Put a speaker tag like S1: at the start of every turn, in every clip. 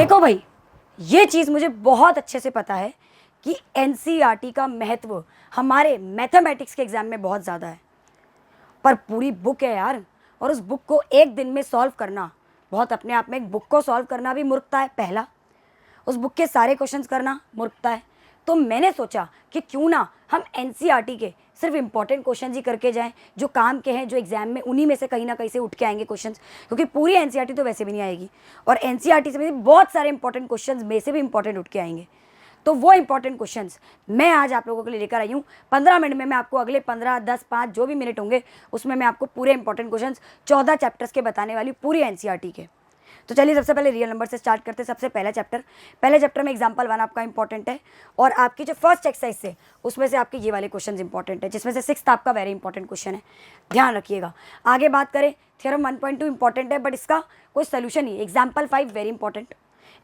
S1: देखो भाई, ये चीज़ मुझे बहुत अच्छे से पता है कि एनसीईआरटी का महत्व हमारे मैथमेटिक्स के एग्ज़ाम में बहुत ज़्यादा है, पर पूरी बुक है यार, और उस बुक को एक दिन में सॉल्व करना बहुत अपने आप में, एक बुक को सॉल्व करना भी मूर्खता है पहला, उस बुक के सारे क्वेश्चंस करना मूर्खता है। तो मैंने सोचा कि क्यों ना हम एनसीईआरटी के सिर्फ इंपॉर्टेंट क्वेश्चंस ही करके जाएं, जो काम के हैं, जो एग्जाम में उन्हीं में से कहीं ना कहीं से उठ के आएंगे क्वेश्चंस, क्योंकि पूरी एनसीईआरटी तो वैसे भी नहीं आएगी, और एनसीईआरटी से भी बहुत सारे इंपॉर्टेंट क्वेश्चंस में से भी इंपॉर्टेंट उठ के आएंगे। तो वो इंपॉर्टेंट क्वेश्चंस मैं आज आप लोगों के लिए लेकर आई हूँ। 15 मिनट में मैं आपको अगले 15, 10, 5 जो भी मिनट होंगे उसमें मैं आपको पूरे इंपॉर्टेंट क्वेश्चंस 14 चैप्टर्स के बताने वाली, पूरी एनसीईआरटी के। तो चलिए सबसे पहले रियल नंबर से स्टार्ट करते हैं। सबसे पहले चैप्टर में एग्जाम्पल 1 आपका इंपॉर्टेंट है, और आपकी जो फर्स्ट एक्सरसाइज से उसमें से आपके ये वाले क्वेश्चन इंपॉर्टेंट है, जिसमें से 6th आपका वेरी इंपॉर्टेंट क्वेश्चन है, ध्यान रखिएगा। आगे बात करें, थ्योरम 1.2 इंपॉर्टेंट है, बट इसका कोई सोल्यूशन नहीं है। Example 5 very important,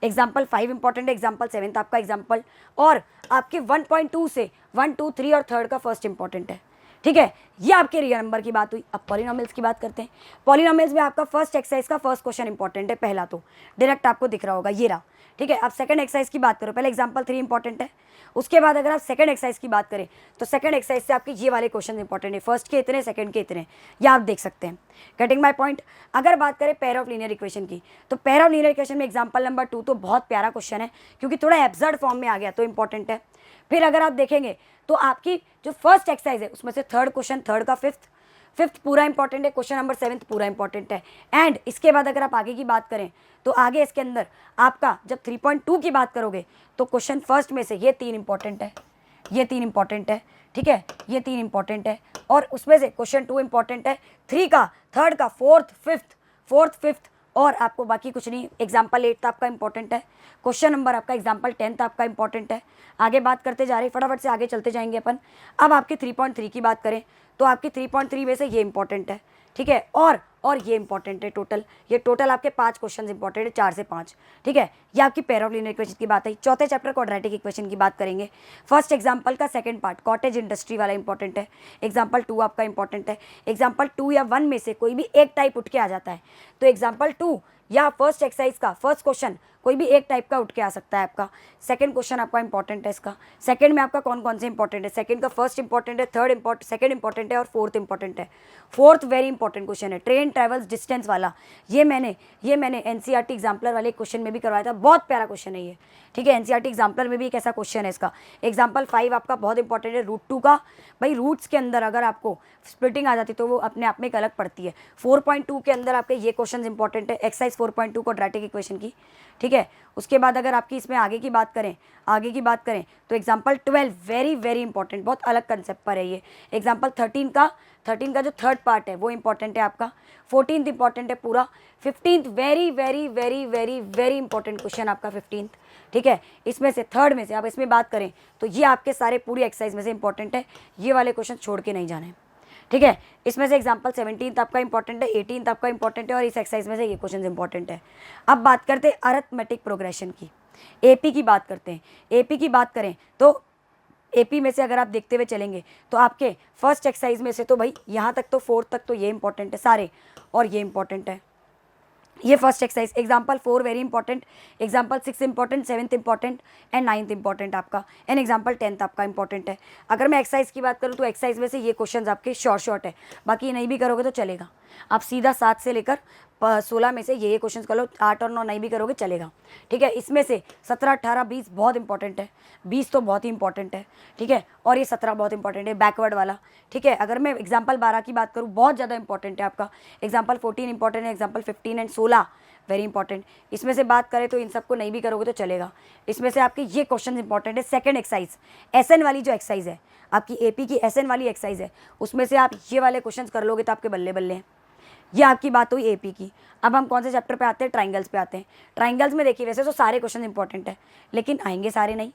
S1: example 5 important है, एग्जाम्पल 7 आपका एग्जाम्पल, और आपके 1.2 से 1, 2, 3 और 3rd का फर्स्ट इंपॉर्टेंट है। ठीक है, ये आपके रियल नंबर की बात हुई। अब पॉलिनोमियल्स की बात करते हैं। पॉलिनोमियल्स में आपका फर्स्ट एक्सरसाइज का फर्स्ट क्वेश्चन इंपॉर्टेंट है, पहला तो डायरेक्ट आपको दिख रहा होगा, ये रहा। ठीक है, अब सेकंड एक्सरसाइज की बात करो, पहले एग्जाम्पल 3 इंपॉर्टेंट है, उसके बाद अगर आप सेकंड एक्सरसाइज की बात करें तो सेकंड एक्सरसाइज से आपके ये वाले क्वेश्चन इंपॉर्टेंट है, फर्स्ट के इतने, सेकंड के इतने, ये आप देख सकते हैं। Getting my point. अगर बात करें पेयर ऑफ लीनियर इक्वेशन की, तो पेयर ऑफ लीनियर इक्वेशन में एग्जाम्पल नंबर 2 तो बहुत प्यारा क्वेश्चन है, क्योंकि थोड़ा एब्सर्ड फॉर्म में आ गया तो इंपॉर्टेंट है। फिर अगर आप देखेंगे तो आपकी जो फर्स्ट एक्सरसाइज है उसमें से 3rd क्वेश्चन, 3rd का 5th पूरा इंपॉर्टेंट है, क्वेश्चन नंबर 7 पूरा इंपॉर्टेंट है। एंड इसके बाद अगर आप आगे की बात करें तो आगे इसके अंदर आपका जब 3.2 की बात करोगे तो क्वेश्चन फर्स्ट में से ये 3 इंपॉर्टेंट है, ये 3 इंपॉर्टेंट है। ठीक है, ये 3 इंपॉर्टेंट है, और उसमें से क्वेश्चन 2 इंपॉर्टेंट है, 3 का, 3rd का, 4th, 5th, और आपको बाकी कुछ नहीं। एग्जाम्पल 8 आपका इंपॉर्टेंट है, क्वेश्चन नंबर आपका एग्जाम्पल 10 आपका इंपॉर्टेंट है। आगे बात करते जा रहे, फटाफट से आगे चलते जाएंगे अपन। अब आपकी 3.3 की बात करें तो आपकी 3.3 में से ये इंपॉर्टेंट है। ठीक है, और ये इंपॉर्टेंट है टोटल, ये टोटल आपके 5 क्वेश्चन इंपॉर्टेंट है, 4 से 5। ठीक है, ये आपकी पेयर ऑफ लीनियर इक्वेशन की बात है। चौथे चैप्टर क्वाड्रेटिक इक्वेशन की बात करेंगे। फर्स्ट एग्जाम्पल का सेकंड पार्ट कॉटेज इंडस्ट्री वाला इंपॉर्टेंट है, एग्जाम्पल 2 आपका इंपॉर्टेंट है। एग्जाम्पल 2 या 1 में से कोई भी एक टाइप उठ के आ जाता है, तो एग्जाम्पल 2 या फर्स्ट एक्सरसाइज का फर्स्ट क्वेश्चन कोई भी एक टाइप का उठ के आ सकता है आपका। सेकंड क्वेश्चन आपका इंपॉर्टेंट है इसका। सेकंड में आपका कौन कौन से इंपॉर्टेंट है, सेकंड का फर्स्ट इंपॉर्टेंट है, सेकंड इंपॉर्टेंट है, और 4th इंपॉर्टेंट है। 4th वेरी इंपॉर्टेंट क्वेश्चन है, ट्रेन ट्रेवल्स डिस्टेंस वाला। ये मैंने एनसीईआरटी एग्जाम्पलर वाले क्वेश्चन में भी करवाया था, बहुत प्यारा क्वेश्चन है ये। ठीक है, एनसीईआरटी एग्जाम्पलर में भी एक ऐसा क्वेश्चन है इसका। एग्जाम्पल 5 आपका बहुत इंपॉर्टेंट है, रूट 2 का। भाई रूट्स के अंदर अगर आपको स्प्लिटिंग आ जाती तो वो अपने आप में एक अलग पड़ती है। 4.2 के अंदर आपके ये क्वेश्चन इंपॉर्टेंट है, एक्सरसाइज 4.2 क्वाड्रेटिक इक्वेशन की। ठीक है, उसके बाद अगर आपकी इसमें आगे की बात करें तो एग्जाम्पल 12 वेरी वेरी इंपॉर्टेंट, बहुत अलग कंसेप्ट पर है ये। एग्जाम्पल 13 का जो 3rd पार्ट है वो इंपॉर्टेंट है आपका। 14th इंपॉर्टेंट है पूरा। 15th very very very very very important question आपका 15th। ठीक है, इसमें से 3rd में से आप इसमें बात करें तो ये आपके सारे पूरी एक्सरसाइज में से इंपॉर्टेंट है, ये वाले क्वेश्चन छोड़ के नहीं जाने। ठीक है, इसमें से एग्जाम्पल 17th आपका इंपॉर्टेंट है, 18th आपका इंपॉर्टेंट है, और इस एक्सरसाइज में से ये क्वेश्चन इंपॉर्टेंट है। अब बात करते हैं अरिथमेटिक प्रोग्रेशन की, एपी की बात करते हैं। एपी की बात करें तो एपी में से अगर आप देखते हुए चलेंगे तो आपके फर्स्ट एक्सरसाइज में से तो भाई यहाँ तक तो 4th तक तो ये इंपॉर्टेंट है सारे, और ये इंपॉर्टेंट है, ये first exercise. Example 4 very important, example 6 important, 7th important, and 9th important आपका, एंड एग्जाम्पल 10th आपका इंपॉर्टेंट है। अगर मैं एक्सरसाइज की बात करूँ तो एक्सरसाइज में से ये क्वेश्चंस आपके शॉर्ट है, बाकी नहीं भी करोगे तो चलेगा। आप सीधा 7 से लेकर 16 में से ये क्वेश्चन कर लो, 8 और 9 नहीं भी करोगे चलेगा। ठीक है, इसमें से 17, 18, 20 बहुत इंपॉर्टेंट है, 20 तो बहुत ही इंपॉर्टेंट है। ठीक है, और ये 17 बहुत इंपॉर्टेंट है, बैकवर्ड वाला। ठीक है, अगर मैं एग्जाम्पल 12 की बात करूँ बहुत ज़्यादा इंपॉर्टेंट है आपका। एग्जाम्पल 14 इंपॉर्टेंट है, एग्जाम्पल 15 एंड 16 वेरी इंपॉर्टेंट। इसमें से बात करें तो इन सबको नहीं भी करोगे तो चलेगा। इसमें से आपके ये क्वेश्चन इंपॉर्टेंट है, सेकंड एक्सरसाइज एसएन वाली जो एक्सरसाइज है आपकी, एपी की एसएन वाली एक्सरसाइज है, उसमें से आप ये वाले क्वेश्चन कर लोगे तो आपके बल्ले बल्ले हैं। ये आपकी बात हुई एपी की। अब हम कौन से चैप्टर पे आते हैं, ट्राइंगल्स पे आते हैं। ट्राइंगल्स में देखिए वैसे तो सारे क्वेश्चन इंपॉर्टेंट है, लेकिन आएंगे सारे नहीं।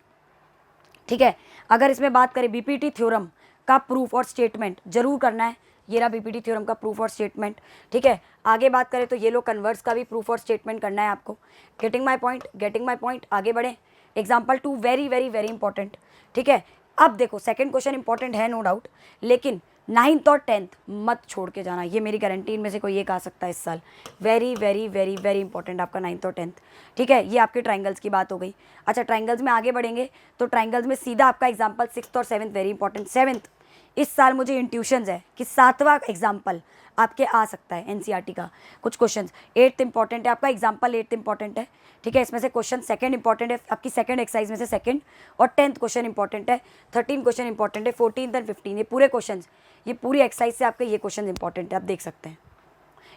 S1: ठीक है, अगर इसमें बात करें बीपीटी थ्योरम का प्रूफ और स्टेटमेंट जरूर करना है, ये रहा बीपीटी थ्योरम का प्रूफ और स्टेटमेंट। ठीक है, आगे बात करें तो ये लो कन्वर्स का भी प्रूफ और स्टेटमेंट करना है आपको। गेटिंग माय पॉइंट, आगे बढ़े। Example 2 very very very important. ठीक है, अब देखो सेकंड क्वेश्चन इंपॉर्टेंट है नो डाउट, लेकिन नाइन्थ और टेंथ मत छोड़ के जाना, ये मेरी गारंटी, इनमें से कोई एक आ सकता है इस साल। Very very very very important आपका नाइन्थ और टेंथ। ठीक है, ये आपके ट्राइंगल्स की बात हो गई। अच्छा, ट्राइंगल्स में आगे बढ़ेंगे तो ट्राइंगल्स में सीधा आपका एग्जाम्पल सिक्स्थ और सेवन्थ वेरी इंपॉर्टेंट। सेवन्थ, इस साल मुझे इंट्यूशंस है कि 7वां एग्जाम्पल आपके आ सकता है एनसीईआरटी का कुछ क्वेश्चंस। 8th इंपॉर्टेंट है आपका एग्जाम्पल, 8th इंपॉर्टेंट है। ठीक है, इसमें से क्वेश्चन सेकंड इंपॉर्टेंट है आपकी सेकंड एक्सरसाइज में से सेकंड, और 10th क्वेश्चन इंपॉर्टेंट है, 13 क्वेश्चन इंपॉर्टेंट है, 14th एंड 15, ये पूरे क्वेश्चन, ये पूरी एक्सरसाइज से आपके ये क्वेश्चन इंपॉर्टेंट है, आप देख सकते हैं।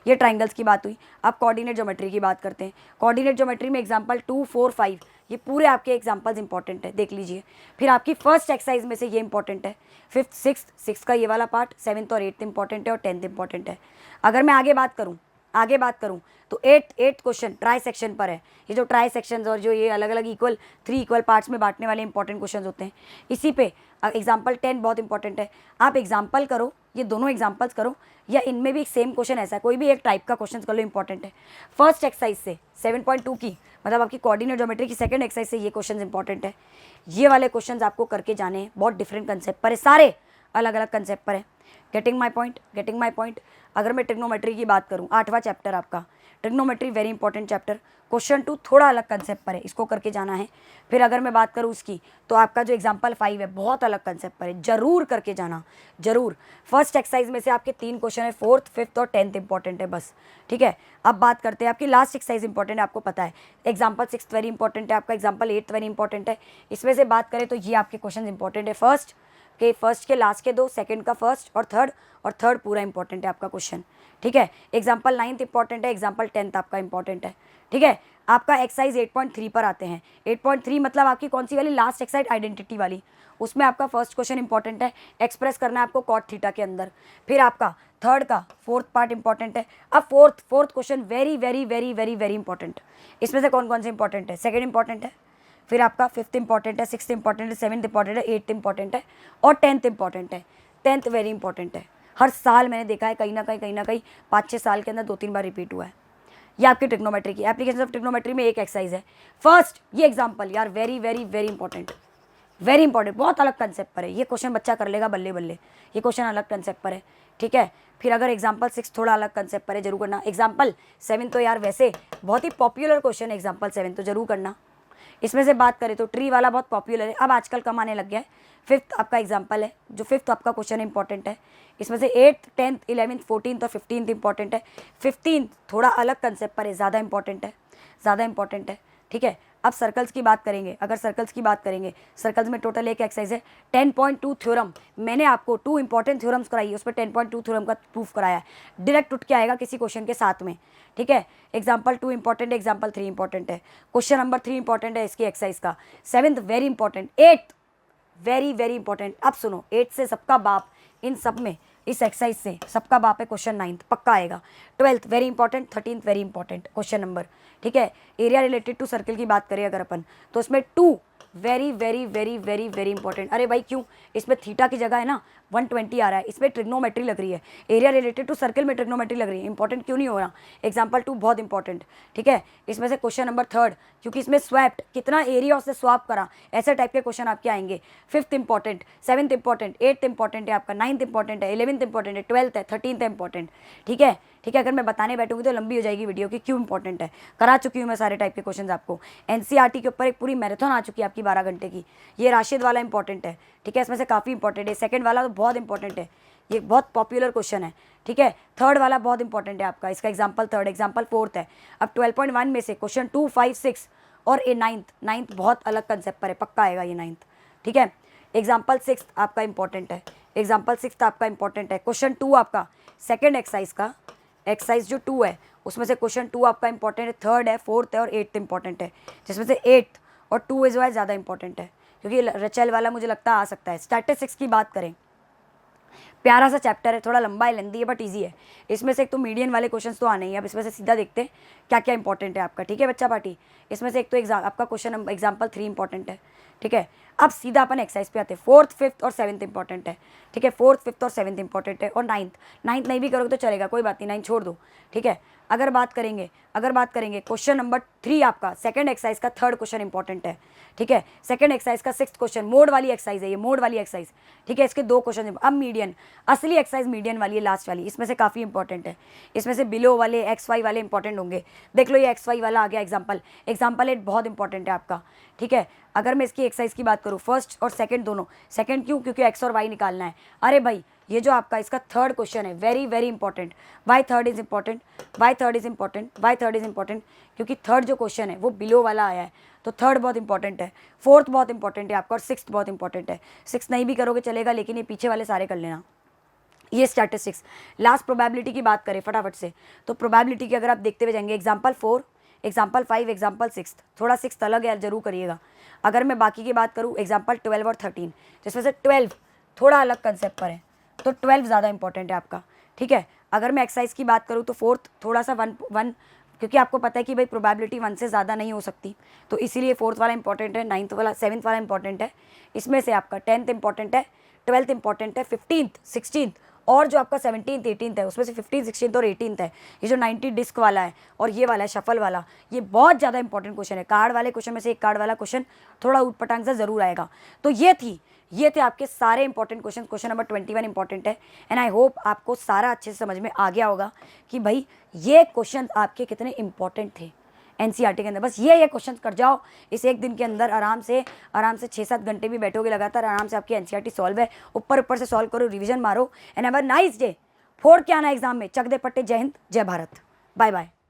S1: ये ट्राइंगल्स की बात हुई। आप कोऑर्डिनेट ज्योमेट्री की बात करते हैं। कोऑर्डिनेट ज्योमेट्री में एग्जांपल 2, 4, 5 ये पूरे आपके एग्जांपल्स इंपॉर्टेंट है, देख लीजिए। फिर आपकी फर्स्ट एक्सरसाइज में से ये इंपॉर्टेंट है, 5th, 6th का ये वाला पार्ट, 7th और 8th इंपॉर्टेंट है, और 10th इंपॉर्टेंट है। अगर मैं आगे बात करूँ तो 8th क्वेश्चन ट्राई सेक्शन पर है। ये जो ट्राई सेक्शंस और जो ये अलग अलग इक्वल 3 इक्वल पार्ट्स में बांटने वाले इंपॉर्टेंट क्वेश्चन होते हैं, इसी पे एग्जाम्पल 10 बहुत इंपॉर्टेंट है। आप एग्जाम्पल करो, ये दोनों एग्जाम्पल्स करो, या इनमें भी सेम क्वेश्चन ऐसा है, कोई भी एक टाइप का क्वेश्चन कर लो, इंपॉर्टेंट है। फर्स्ट एक्सरसाइज से 7.2 की, मतलब आपकी कोऑर्डिनेट ज्योमेट्री की सेकंड एक्सरसाइज से ये क्वेश्चन इंपॉर्टेंट है। ये वाले क्वेश्चन आपको करके जाने हैं, बहुत डिफरेंट कंसेप्ट पर है, सारे अलग अलग कंसेप्ट पर है। Getting my point. अगर मैं ट्रिग्नोमेट्री की बात करूँ, 8वां चैप्टर आपका trigonometry, very important chapter. Question 2 थोड़ा अलग कंसेप्ट पर है, इसको करके जाना है। फिर अगर मैं बात करूँ उसकी, तो आपका जो एग्जाम्पल 5 है बहुत अलग कंसेप्ट पर है, जरूर करके जाना, जरूर। फर्स्ट एक्सरसाइज में से आपके 3 क्वेश्चन है, 4th, 5th और 10th इंपॉर्टेंट है बस। ठीक है, अब बात करते हैं आपकी लास्ट एक्सरसाइज इंपॉर्टेंट है, आपको पता है। एग्जाम्पल 6th वेरी इंपॉर्टेंट है आपका, एग्जाम्पल 8th वेरी इंपॉर्टेंट है। इसमें से बात करें तो ये आपके क्वेश्चन इंपॉर्टेंट है, फर्स्ट के लास्ट के 2, सेकंड का फर्स्ट और थर्ड पूरा इंपॉर्टेंट है आपका क्वेश्चन। ठीक है, एग्जाम्पल 9th इंपॉर्टेंट है, एग्जाम्पल 10th आपका इंपॉर्टेंट है। ठीक है, आपका एक्सरसाइज 8.3 पर आते हैं। 8.3 मतलब आपकी कौन सी वाली, लास्ट एक्सरसाइज आइडेंटिटी वाली। उसमें आपका फर्स्ट क्वेश्चन इंपॉर्टेंट है, एक्सप्रेस करना है आपको कॉट थीटा के अंदर। फिर आपका थर्ड का 4th पार्ट इंपॉर्टेंट है। अब fourth question very very very very very important. इसमें से कौन कौन से इंपॉर्टेंट है, सेकंड इंपॉर्टेंट है, फिर आपका 5th इंपॉर्टेंट है, 6th इंपॉर्टेंट है, 7th इंपॉर्टेंट है, 8th इंपॉर्टेंट है, और 10th इंपॉर्टेंट है। 10th वेरी इंपॉर्टेंट है, हर साल मैंने देखा है कहीं ना कहीं 5-6 साल के अंदर 2-3 बार रिपीट हुआ है। ये आपकी ट्रिग्नोमेट्री की एप्लीकेशन ऑफ ट्रिग्नोमेट्री में एक एक्सरसाइज है। फर्स्ट ये एग्जांपल यार very very very important, very important, बहुत अलग कंसेप्ट पर है ये क्वेश्चन, बच्चा कर लेगा बल्ले बल्ले, ये क्वेश्चन अलग कंसेप्ट पर है। ठीक है, फिर अगर एग्जाम्पल 6 थोड़ा अलग कंसेप्ट पर है, जरूर करना। एग्जाम्पल 7 तो यार वैसे बहुत ही पॉपुलर क्वेश्चन है, एग्जाम्पल 7 तो जरूर करना। इसमें से बात करें तो ट्री वाला बहुत पॉपुलर है, अब आजकल कम आने लग गया है। 5th आपका एग्जाम्पल है, जो 5th आपका क्वेश्चन इंपॉर्टेंट है। इसमें से 8th, 10th, 11th, 14th और 15th इंपॉर्टेंट है। 15th थोड़ा अलग कंसेप्ट पर है, ज़्यादा इंपॉर्टेंट है। ठीक है, अब सर्कल्स की बात करेंगे, अगर सर्कल्स की बात करेंगे, सर्कल्स में टोटल एक एक्सरसाइज है 10.2 थ्योरम। मैंने आपको 2 इंपॉर्टेंट थ्योरम्स कराई है, उस पर 10.2 थ्योरम का प्रूफ कराया है, डायरेक्ट उठ के आएगा किसी क्वेश्चन के साथ में। ठीक है, एग्जाम्पल 2 इंपॉर्टेंट है, एग्जाम्पल 3 इंपॉर्टेंट है, क्वेश्चन नंबर 3 इंपॉर्टेंट है इसकी एक्सरसाइज का। 7th very important, 8th very very important. अब सुनो, 8 से सबका बाप, इन सब में इस एक्सरसाइज से सबका बाप है क्वेश्चन 9th पक्का आएगा। 12th very important, 13th very important question number. ठीक है, एरिया रिलेटेड टू सर्कल की बात करें अगर अपन, तो उसमें 2 very very very very very important. अरे भाई क्यों, इसमें थीटा की जगह है ना 120 आ रहा है, इसमें ट्रिग्नोमेट्री लग रही है, एरिया रिलेटेड टू सर्कल में ट्रिग्नोमेट्री लग रही है, इंपॉर्टेंट क्यों नहीं हो रहा। एग्जाम्पल 2 बहुत इंपॉर्टेंट। ठीक है, इसमें से क्वेश्चन नंबर 3, क्योंकि इसमें स्वैप्ड कितना एरिया उससे स्वैप करा, ऐसे टाइप के क्वेश्चन आपके आएंगे। 5th important, 7th important, 8th important है आपका, 9th इंपॉर्टेंट है, 11th इंपॉर्टेंट है, 12th है, 13th है इंपॉर्टेंट। ठीक है, अगर मैं बताने बैठूंगी तो लंबी हो जाएगी वीडियो की, क्यों इंपॉर्टेंट है, करा चुकी हूँ मैं सारे टाइप के क्वेश्चन आपको। एनसीईआरटी के ऊपर एक पूरी मैराथन आ चुकी है आपकी 12 घंटे की। ये राशिद वाला इंपॉर्टेंट है। ठीक है, इसमें से काफ़ी इंपॉर्टेंट है। सेकंड वाला तो बहुत इंपॉर्टेंट है, ये बहुत पॉपुलर क्वेश्चन है। ठीक है, थर्ड वाला बहुत इंपॉर्टेंट है आपका, इसका एग्जाम्पल 3, एग्जाम्पल 4th है। अब 12.1 में से क्वेश्चन 2, 5, 6 और ए 9th बहुत अलग कंसेप्ट पर है, पक्का आएगा ये 9th। ठीक है, एग्जाम्पल 6 आपका इंपॉर्टेंट है, एग्जाम्पल 6 आपका इंपॉर्टेंट है। क्वेश्चन 2 आपका सेकंड एक्सरसाइज का, एक्सरसाइज जो 2 है उसमें से क्वेश्चन 2 आपका इंपॉर्टेंट है, 3rd है, 4th है और 8th इंपॉर्टेंट है, जिसमें से 8th और 2 जो है ज़्यादा इंपॉर्टेंट है, क्योंकि रचेल वाला मुझे लगता है आ सकता है। स्टैटिस्टिक्स की बात करें, प्यारा सा चैप्टर है, थोड़ा लंबा है, लेंदी है, बट ईजी है। इसमें से एक तो मीडियन वाले क्वेश्चंस तो आने ही, अब इसमें से सीधा देखते हैं क्या क्या इंपॉर्टेंट है आपका। ठीक है बच्चा पार्टी, इसमें से एक तो आपका क्वेश्चन एग्जाम्पल 3 इंपॉर्टेंट है। ठीक है, अब सीधा अपन एक्सरसाइज पे आते हैं। 4th, 5th और 7th इंपॉर्टेंट है। ठीक है, 4th, 5th और 7th इंपॉर्टेंट है, और 9th नहीं भी करोगे तो चलेगा, कोई बात नहीं, 9 छोड़ दो। ठीक है, अगर बात करेंगे क्वेश्चन नंबर 3 आपका सेकंड एक्सरसाइज का थर्ड क्वेश्चन इंपॉर्टेंट है, ठीक है। सेकंड एक्सरसाइज का 6th क्वेश्चन मोड वाली एक्सरसाइज है, ये मोड वाली एक्सरसाइज, ठीक है। इसके 2 क्वेश्चन। अब मीडियन, असली एक्सरसाइज मीडियन वाली है, लास्ट वाली, इसमें से काफ़ी इंपॉर्टेंट है। इसमें से बिलो वाले एक्स वाई वाले इंपॉर्टेंट होंगे। देख लो ये एक्स वाई वाला आ गया एग्जाम्पल 8 बहुत इंपॉर्टेंट है आपका, ठीक है। अगर मैं इसकी एक्सरसाइज की बात करूँ फर्स्ट और सेकंड दोनों, सेकंड क्यों, क्योंकि एक्स और वाई निकालना है। अरे भाई ये जो आपका इसका थर्ड क्वेश्चन है very very important. Why third is important, why third is important, why third is important, क्योंकि थर्ड जो क्वेश्चन है वो बिलो वाला आया है, तो थर्ड बहुत इंपॉर्टेंट है, फोर्थ बहुत इंपॉर्टेंट है आपका, और 6th बहुत इंपॉर्टेंट है। 6 नहीं भी करोगे चलेगा, लेकिन ये पीछे वाले सारे कर लेना। ये स्टैटिस्टिक्स। लास्ट प्रोबेबिलिटी की बात करें फटाफट से, तो प्रोबेबिलिटी की अगर आप देखते हुए जाएंगे एग्जाम्पल 4, एग्जाम्पल 5, एग्जाम्पल 6, थोड़ा 6 अलग है जरूर करिएगा। अगर मैं बाकी की बात करूँ एग्जाम्पल 12 और 13, जिसमें से 12 थोड़ा अलग कंसेप्ट पर है, तो 12 ज़्यादा इंपॉर्टेंट है आपका, ठीक है। अगर मैं एक्सरसाइज की बात करूँ तो फोर्थ थोड़ा सा 1, क्योंकि आपको पता है कि भाई प्रोबेबिलिटी 1 से ज़्यादा नहीं हो सकती, तो इसीलिए फोर्थ वाला इंपॉर्टेंट है, 9th वाला, 7th वाला इंपॉर्टेंट है। इसमें से आपका 10th इंपॉर्टेंट है, 12th इंपॉर्टेंट है, 15th, 16th और जो आपका 17th 18th है, उसमें से 15th 16th और 18th है। ये जो 90 डिस्क वाला है और ये वाला है शफल वाला, ये बहुत ज़्यादा इंपॉर्टेंट क्वेश्चन है। कार्ड वाले क्वेश्चन में से एक कार्ड वाला क्वेश्चन थोड़ा ऊटपटांग से जरूर आएगा। तो ये थे आपके सारे important question. Question number 21 important है, एंड आई होप आपको सारा अच्छे से समझ में आ गया होगा कि भाई ये क्वेश्चन आपके कितने इंपॉर्टेंट थे एनसीईआरटी के अंदर। बस ये क्वेश्चन कर जाओ इस एक दिन के अंदर, आराम से 6-7 घंटे भी बैठोगे लगातार, आराम से आपकी एनसीईआरटी सॉल्व है। ऊपर से सॉल्व करो, रिवीजन मारो, and have a nice day. फोड़ के आना एग्जाम में, चक दे पट्टे। जय हिंद, जय भारत, बाय बाय।